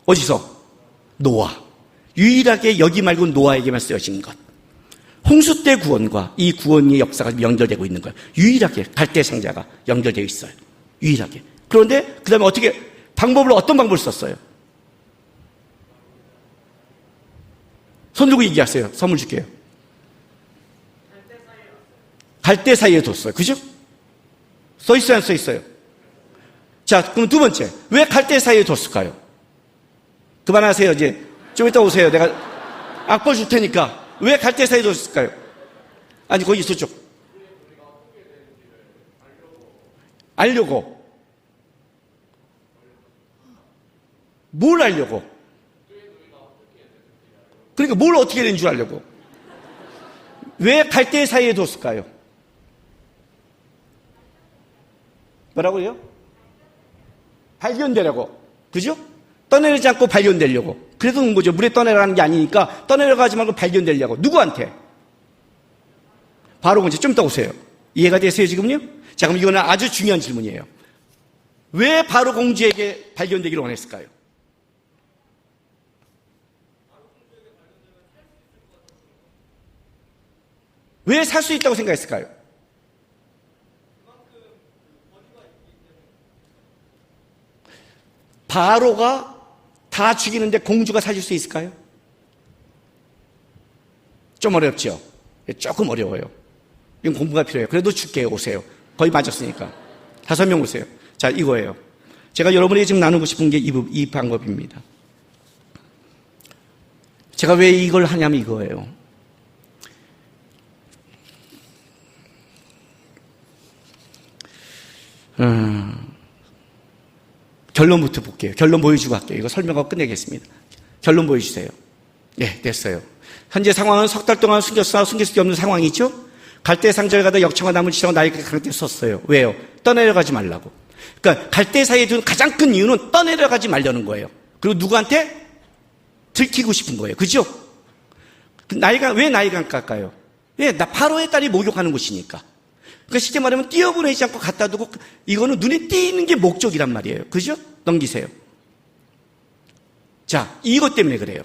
어디서? 노아. 유일하게 여기 말고 노아에게만 쓰여진 것. 홍수 때 구원과 이 구원의 역사가 연결되고 있는 거예요. 유일하게 갈대 상자가 연결되어 있어요. 유일하게. 그런데 그 다음에 어떤 방법을 썼어요? 손 들고 얘기하세요. 선물 줄게요. 갈대 사이에 뒀어요. 그죠? 써있어요, 안 써있어요? 자, 그럼 두 번째. 왜 갈대 사이에 뒀을까요? 그만하세요. 이제 좀 이따 오세요. 내가 악보 줄 테니까. 왜 갈대 사이에 뒀을까요? 아니, 거기 저쪽. 알려고. 뭘 알려고? 그러니까 뭘 어떻게 되는 줄 알려고. 왜 갈대 사이에 뒀을까요? 뭐라고요? 발견되려고. 그죠? 떠내려지 않고 발견되려고. 그래서 그런 거죠. 물에 떠내려가는 게 아니니까 떠내려가지 말고 발견되려고. 누구한테? 바로 이제 좀 이따 오세요. 이해가 되세요, 지금요? 자, 그럼 이거는 아주 중요한 질문이에요. 왜 바로 공주에게 발견되기를 원했을까요? 왜 살 수 있다고 생각했을까요? 바로가 다 죽이는데 공주가 살릴 수 있을까요? 좀 어렵죠? 조금 어려워요. 이건 공부가 필요해요. 그래도 줄게요. 오세요. 거의 맞았으니까. 5명 오세요. 자, 이거예요. 제가 여러분에게 지금 나누고 싶은 게 이 방법입니다. 제가 왜 이걸 하냐면 이거예요. 결론부터 볼게요. 결론 보여주고 할게요. 이거 설명하고 끝내겠습니다. 결론 보여주세요. 네, 됐어요. 현재 상황은 석 달 동안 숨겼으나 숨길 수 없는 상황이죠. 갈대 상자를 가다 역청과 나무를 치라고 나에게 그렇게 썼어요. 왜요? 떠내려가지 말라고. 그러니까 갈대 사이에 둔 가장 큰 이유는 떠내려가지 말려는 거예요. 그리고 누구한테? 들키고 싶은 거예요. 그죠? 왜 나이가 깎아요? 왜? 바로의 딸이 목욕하는 곳이니까. 그러니까 쉽게 말하면 띄어보내지 않고 갖다 두고 이거는 눈에 띄는 게 목적이란 말이에요. 그죠? 넘기세요. 자, 이것 때문에 그래요.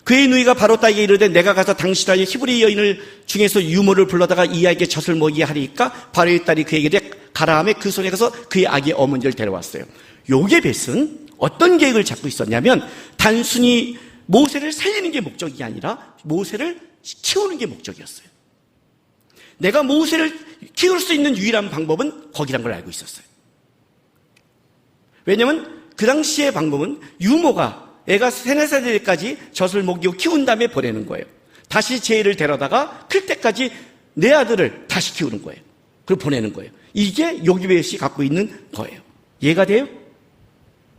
그의 누이가 바로 딸에게 이르되 내가 가서 당신의 히브리 여인을 중에서 유모를 불러다가 이 아이에게 젖을 먹이게 하리까 바로의 딸이 그에게 가라 하며 그 손에 가서 그의 아기 어머니를 데려왔어요. 요게벳은 어떤 계획을 잡고 있었냐면 단순히 모세를 살리는 게 목적이 아니라 모세를 키우는 게 목적이었어요. 내가 모세를 키울 수 있는 유일한 방법은 거기란 걸 알고 있었어요. 왜냐하면 그 당시의 방법은 유모가 애가 3, 4살 될 때까지 젖을 먹이고 키운 다음에 보내는 거예요. 다시 제 애를 데려다가 클 때까지 내 아들을 다시 키우는 거예요. 그리고 보내는 거예요. 이게 요기벳이 갖고 있는 거예요. 이해가 돼요?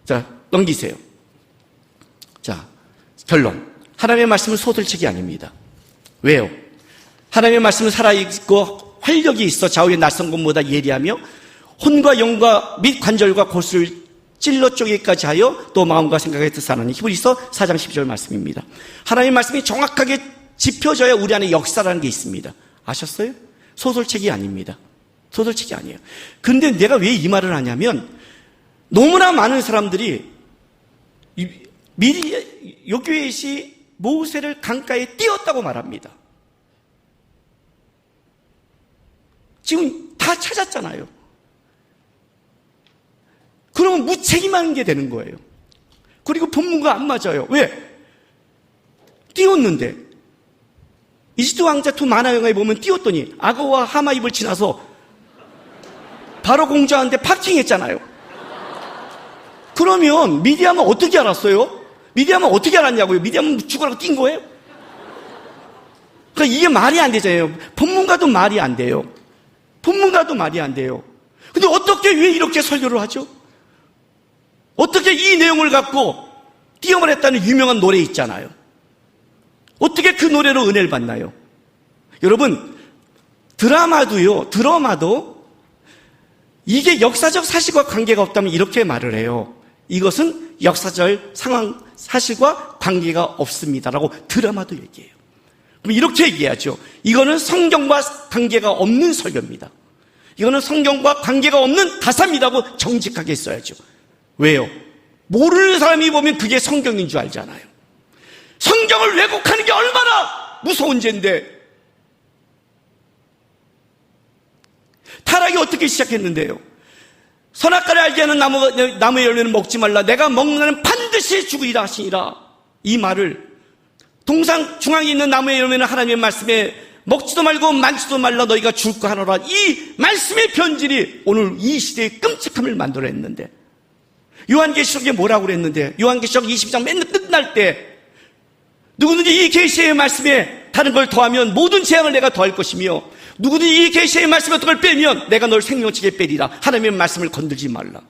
자, 넘기세요. 자, 결론. 하나님의 말씀은 소설책이 아닙니다. 왜요? 하나님의 말씀은 살아있고 활력이 있어 좌우의 낯선 것보다 예리하며 혼과 영과 및 관절과 골수를 찔러 쪼개기까지 하여 또 마음과 생각의 뜻을 하나니 히브리서 4장 12절 말씀입니다. 하나님의 말씀이 정확하게 짚혀져야 우리 안에 역사라는 게 있습니다. 아셨어요? 소설책이 아닙니다. 소설책이 아니에요. 근데 내가 왜 이 말을 하냐면 너무나 많은 사람들이 요기벳이 모세를 강가에 띄웠다고 말합니다. 지금 다 찾았잖아요. 그러면 너무 무책임한 게 되는 거예요. 그리고 본문과 안 맞아요. 왜? 띄웠는데 이집트 왕자 2 만화 영화에 보면 띄웠더니 악어와 하마 입을 지나서 바로 공주한테 파킹했잖아요. 그러면 미디암은 어떻게 알았어요? 미디암은 어떻게 알았냐고요? 미디암은 죽으라고 뛴 거예요? 그러니까 이게 말이 안 되잖아요. 본문과도 말이 안 돼요. 본문과도 말이 안 돼요. 근데 어떻게 왜 이렇게 설교를 하죠? 어떻게 이 내용을 갖고 띄엄을 했다는 유명한 노래 있잖아요. 어떻게 그 노래로 은혜를 받나요? 여러분, 드라마도 이게 역사적 사실과 관계가 없다면 이렇게 말을 해요. 이것은 역사적 상황, 사실과 관계가 없습니다라고 드라마도 얘기해요. 그럼 이렇게 얘기하죠. 이거는 성경과 관계가 없는 설교입니다. 이거는 성경과 관계가 없는 가사입니다고 정직하게 써야죠. 왜요? 모르는 사람이 보면 그게 성경인 줄 알잖아요. 성경을 왜곡하는 게 얼마나 무서운 죄인데. 타락이 어떻게 시작했는데요? 선악과를 알게 하는 나무의 열매는 먹지 말라. 내가 먹는 날은 반드시 죽으리라 하시니라. 이 말을 동상 중앙에 있는 나무의 열매는 하나님의 말씀에 먹지도 말고 만지도 말라 너희가 죽을 거 하노라. 이 말씀의 변질이 오늘 이 시대의 끔찍함을 만들어냈는데, 요한계시록에 뭐라고 그랬는데, 요한계시록 20장 맨날 끝날 때 누구든지 이 계시의 말씀에 다른 걸 더하면 모든 재앙을 내가 더할 것이며 누구든지 이 계시의 말씀에 어떤 걸 빼면 내가 널 생명책에 빼리라. 하나님의 말씀을 건들지 말라.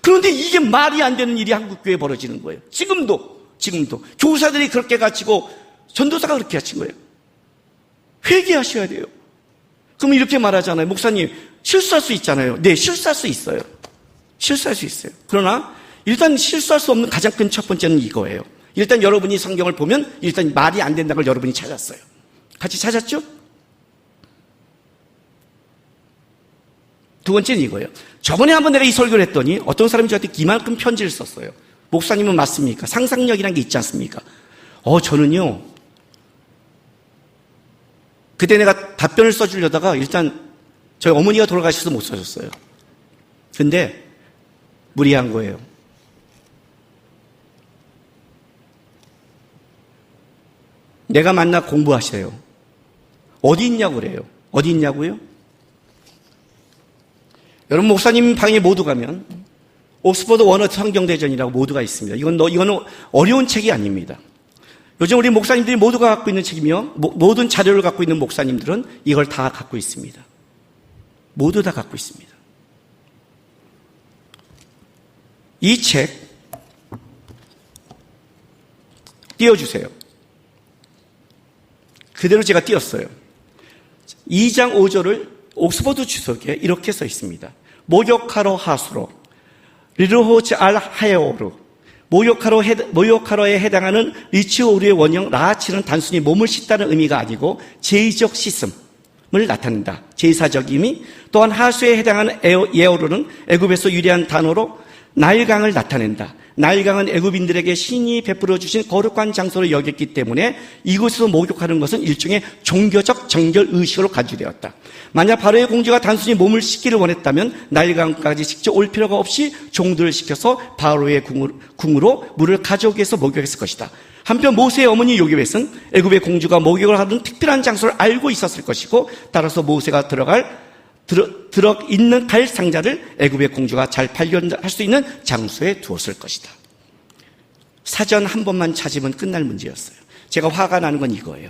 그런데 이게 말이 안 되는 일이 한국교회에 벌어지는 거예요. 지금도 교사들이 그렇게 가르치고 전도사가 그렇게 가르친 거예요. 회개하셔야 돼요. 그럼 이렇게 말하잖아요. 목사님, 실수할 수 있잖아요. 네, 실수할 수 있어요. 그러나 일단 실수할 수 없는 가장 큰 첫 번째는 이거예요. 일단 여러분이 성경을 보면 일단 말이 안 된다는 걸 여러분이 찾았어요. 같이 찾았죠? 두 번째는 이거예요. 저번에 한번 내가 이 설교를 했더니 어떤 사람이 저한테 이만큼 편지를 썼어요. 목사님은 맞습니까? 상상력이라는 게 있지 않습니까? 저는요, 그때 내가 답변을 써주려다가 일단 저희 어머니가 돌아가셔서 못 써줬어요. 근데 무리한 거예요. 내가 만나 공부하세요. 어디 있냐고 그래요. 어디 있냐고요? 여러분, 목사님 방에 모두 가면 옥스퍼드 원어트 성경대전이라고 모두가 있습니다. 이거는 어려운 책이 아닙니다. 요즘 우리 목사님들이 모두가 갖고 있는 책이며 모든 자료를 갖고 있는 목사님들은 이걸 다 갖고 있습니다. 모두 다 갖고 있습니다. 이 책 띄워주세요. 그대로 제가 띄웠어요. 2장 5절을 옥스퍼드 주석에 이렇게 써 있습니다. 목욕하러 하수로 리르호츠 알 하에오르. 모욕하러에 해당하는 리치오르의 원형 라하치는 단순히 몸을 씻다는 의미가 아니고 제의적 씻음을 나타낸다. 제사적 의미. 또한 하수에 해당하는 예오르는 애굽에서 유래한 단어로 나일강을 나타낸다. 나일강은 애굽인들에게 신이 베풀어 주신 거룩한 장소로 여겼기 때문에 이곳에서 목욕하는 것은 일종의 종교적 정결 의식으로 간주되었다. 만약 바로의 공주가 단순히 몸을 씻기를 원했다면 나일강까지 직접 올 필요가 없이 종들을 시켜서 바로의 궁으로 물을 가져오기 위해서 목욕했을 것이다. 한편 모세의 어머니 요게벳은 애굽의 공주가 목욕을 하던 특별한 장소를 알고 있었을 것이고, 따라서 모세가 들어 있는 갈 상자를 애굽의 공주가 잘 발견할 수 있는 장소에 두었을 것이다. 사전 한 번만 찾으면 끝날 문제였어요. 제가 화가 나는 건 이거예요.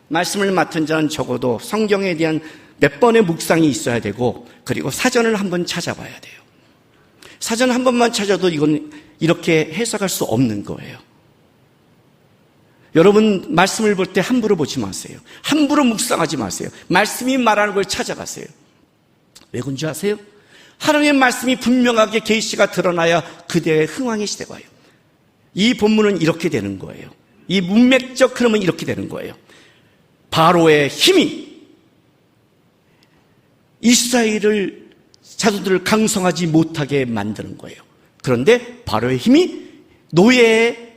말씀을 맡은 자는 적어도 성경에 대한 몇 번의 묵상이 있어야 되고, 그리고 사전을 한 번 찾아봐야 돼요. 사전 한 번만 찾아도 이건 이렇게 해석할 수 없는 거예요. 여러분, 말씀을 볼 때 함부로 보지 마세요. 함부로 묵상하지 마세요. 말씀이 말하는 걸 찾아가세요. 왜 그런 줄 아세요? 하나님의 말씀이 분명하게 계시가 드러나야 그대의 흥왕의 시대가 와요. 이 본문은 이렇게 되는 거예요. 이 문맥적 흐름은 이렇게 되는 거예요. 바로의 힘이 이스라엘을 자손들을 강성하지 못하게 만드는 거예요. 그런데 바로의 힘이 노예의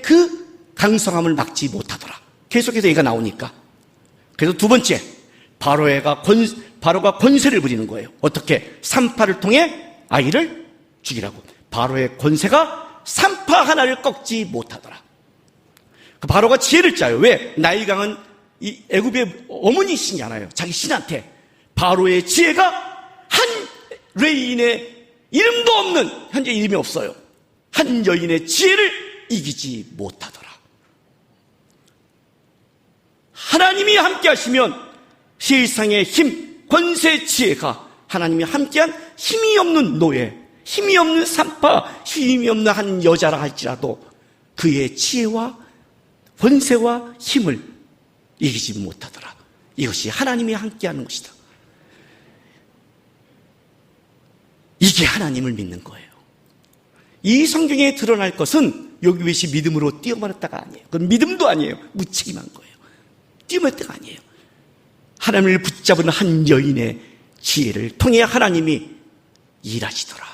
그 강성함을 막지 못하더라. 계속해서 얘가 나오니까. 그래서 두 번째, 바로가 권세를 부리는 거예요. 어떻게? 산파를 통해 아이를 죽이라고. 바로의 권세가 산파 하나를 꺾지 못하더라. 그 바로가 지혜를 짜요. 왜? 나일강은 이 애굽의 어머니 신이잖아요. 자기 신한테. 바로의 지혜가 한 레인의 이름도 없는, 현재 이름이 없어요, 한 여인의 지혜를 이기지 못하더라. 하나님이 함께 하시면 세상의 힘, 권세, 지혜가 하나님이 함께한 힘이 없는 노예, 힘이 없는 산파, 힘이 없는 한 여자라 할지라도 그의 지혜와 권세와 힘을 이기지 못하더라. 이것이 하나님이 함께하는 것이다. 이게 하나님을 믿는 거예요. 이 성경에 드러날 것은 요기벳이 믿음으로 뛰어mar았다가 아니에요. 그건 믿음도 아니에요. 무책임한 거예요. 뛰어mar았다가 아니에요. 하나님을 붙잡은 한 여인의 지혜를 통해 하나님이 일하시더라.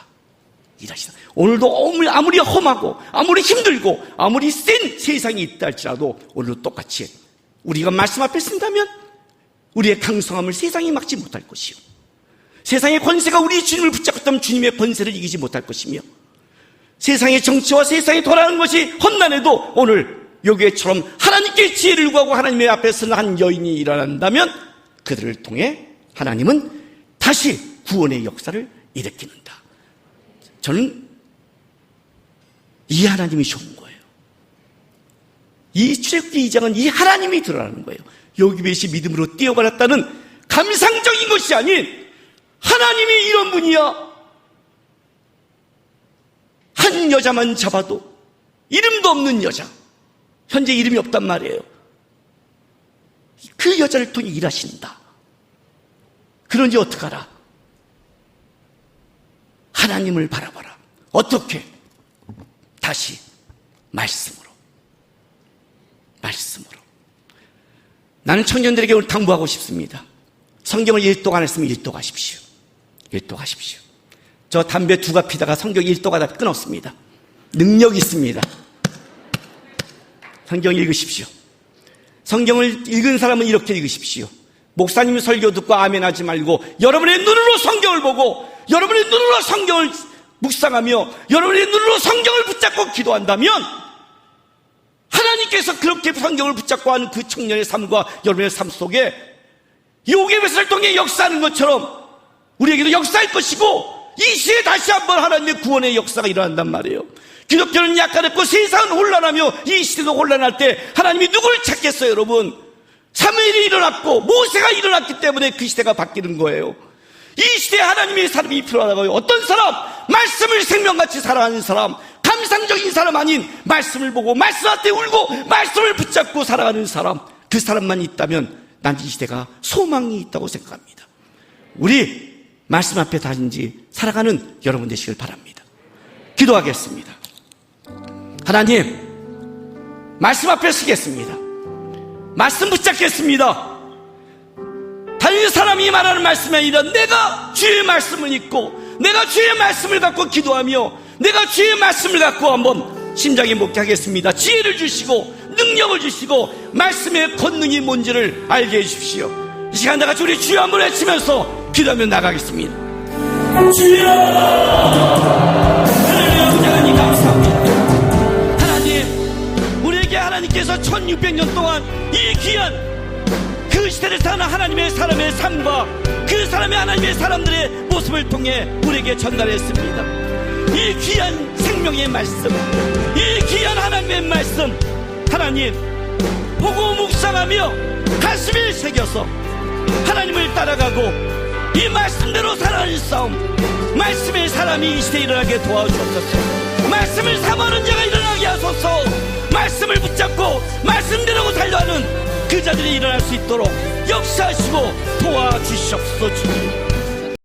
오늘도 아무리 험하고 아무리 힘들고 아무리 센 세상이 있다 할지라도 오늘도 똑같이 우리가 말씀 앞에 쓴다면 우리의 강성함을 세상이 막지 못할 것이요, 세상의 권세가 우리 주님을 붙잡았다면 주님의 권세를 이기지 못할 것이며, 세상의 정치와 세상이 돌아가는 것이 험난해도 오늘 요괴처럼 하나님께 지혜를 구하고 하나님의 앞에 서는 한 여인이 일어난다면 그들을 통해 하나님은 다시 구원의 역사를 일으키는다. 저는 이 하나님이 좋은 거예요. 이 출애굽기 2장은 이 하나님이 드러나는 거예요. 요기벳이 믿음으로 뛰어받았다는 감상적인 것이 아닌 하나님이 이런 분이야. 한 여자만 잡아도 이름도 없는 여자, 현재 이름이 없단 말이에요. 그 여자를 통해 일하신다. 그런지 어떡하라? 하나님을 바라봐라. 어떻게? 다시 말씀으로. 나는 청년들에게 오늘 당부하고 싶습니다. 성경을 일독 안 했으면 일독하십시오. 저 담배 2갑 피다가 성경 일독하다 끊었습니다. 능력 있습니다. 성경 읽으십시오. 성경을 읽은 사람은 이렇게 읽으십시오. 목사님 설교 듣고 아멘 하지 말고 여러분의 눈으로 성경을 보고 여러분의 눈으로 성경을 묵상하며 여러분의 눈으로 성경을 붙잡고 기도한다면 하나님께서 그렇게 성경을 붙잡고 하는 그 청년의 삶과 여러분의 삶 속에 요괴벳을 통해 역사하는 것처럼 우리에게도 역사할 것이고, 이 시대에 다시 한번 하나님의 구원의 역사가 일어난단 말이에요. 기독교는 약간했고 세상은 혼란하며 이 시대도 혼란할 때 하나님이 누구를 찾겠어요? 여러분, 사무엘이 일어났고 모세가 일어났기 때문에 그 시대가 바뀌는 거예요. 이 시대에 하나님의 사람이 필요하다고요. 어떤 사람? 말씀을 생명같이 살아가는 사람, 감상적인 사람 아닌 말씀을 보고 말씀한테 울고 말씀을 붙잡고 살아가는 사람, 그 사람만 있다면 난 이 시대가 소망이 있다고 생각합니다. 우리 말씀 앞에 다닌지 살아가는 여러분 되시길 바랍니다. 기도하겠습니다. 하나님, 말씀 앞에 서겠습니다. 말씀 붙잡겠습니다. 다른 사람이 말하는 말씀이 아니라 내가 주의 말씀을 읽고 내가 주의 말씀을 갖고 기도하며 내가 주의 말씀을 갖고 한번 심장에 묻게 하겠습니다. 지혜를 주시고 능력을 주시고 말씀의 권능이 뭔지를 알게 해주십시오. 이 시간 다같이 우리 주여 한번 외치면서 기도하며 나가겠습니다. 주여! 하나님 감사합니다. 하나님, 우리에게 하나님께서 1600년 동안 이 귀한 그 시대를 사는 하나님의 사람의 삶과 그 사람의 하나님의 사람들의 모습을 통해 우리에게 전달했습니다. 이 귀한 생명의 말씀, 이 귀한 하나님의 말씀, 하나님 보고 묵상하며 가슴에 새겨서 하나님을 따라가고 이 말씀대로 살아가는 싸움, 말씀의 사람이 이 시대에 일어나게 도와주옵소서. 말씀을 사모하는 자가 일어나게 하소서. 말씀을 붙잡고 말씀대로 살려하는 그 자들이 일어날 수 있도록 역사하시고 도와주시옵소서. 주님,